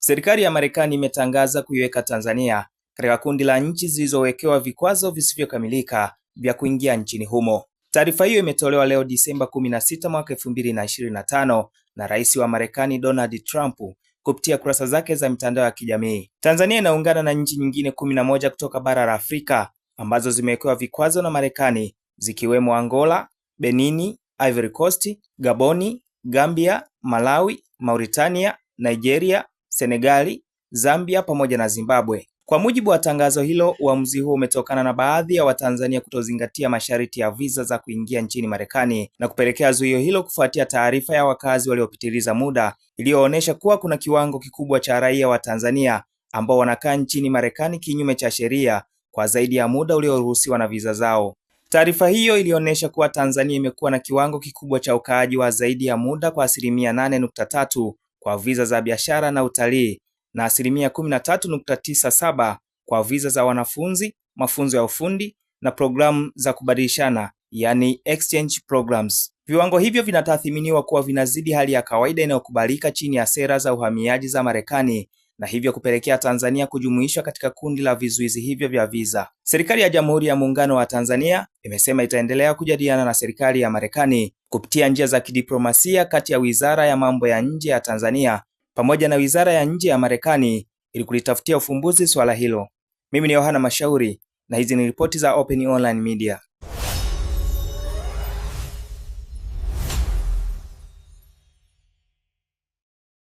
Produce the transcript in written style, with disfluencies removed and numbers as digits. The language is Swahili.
Serikali ya Marekani imetangaza kuiweka Tanzania katika kundi la nchi zilizowekewa vikwazo visivyokamilika vya kuingia nchini humo. Taarifa hiyo imetolewa leo Disemba 16 mwaka 2025 na Rais wa Marekani Donald Trump kupitia kurasa zake za mitandao ya kijamii. Tanzania inaungana na nchi nyingine 11 kutoka bara la Afrika ambazo zimewekewa vikwazo na Marekani, zikiwemo Angola, Benini, Ivory Coast, Gaboni, Gambia, Malawi, Mauritania, Nigeria, Senegali, Zambia pamoja na Zimbabwe. Kwa mujibu wa tangazo hilo, uamuzi huo umetokana na baadhi ya Watanzania kutozingatia masharti ya visa za kuingia nchini Marekani na kupelekea zuio hilo kufuatia taarifa ya wakazi waliopitiliza muda iliyoonyesha kuwa kuna kiwango kikubwa cha raia wa Tanzania ambao wanakaa nchini Marekani kinyume cha sheria kwa zaidi ya muda ulioruhusiwa na visa zao. Taarifa hiyo ilionyesha kuwa Tanzania imekuwa na kiwango kikubwa cha ukaaji wa zaidi ya muda kwa 8.3% kwa visa za biashara na utalii na 13.97% kwa visa za wanafunzi, mafunzo ya ufundi na programu za kubadilishana, yani exchange programs. Viwango hivyo vinatathminiwa kuwa vinazidi hali ya kawaida inayokubalika chini ya sera za uhamiaji za Marekani na hivyo kupelekea Tanzania kujumuishwa katika kundi la vizuizi hivyo vya visa. Serikali ya Jamhuri ya Muungano wa Tanzania imesema itaendelea kujadiliana na serikali ya Marekani kupitia njia za kidiplomasia kati ya Wizara ya Mambo ya Nje ya Tanzania pamoja na Wizara ya Nje ya Marekani ili kulitafutia ufumbuzi swala hilo. Mimi ni Yohana Mashauri na hizi ni ripoti za Open Online Media.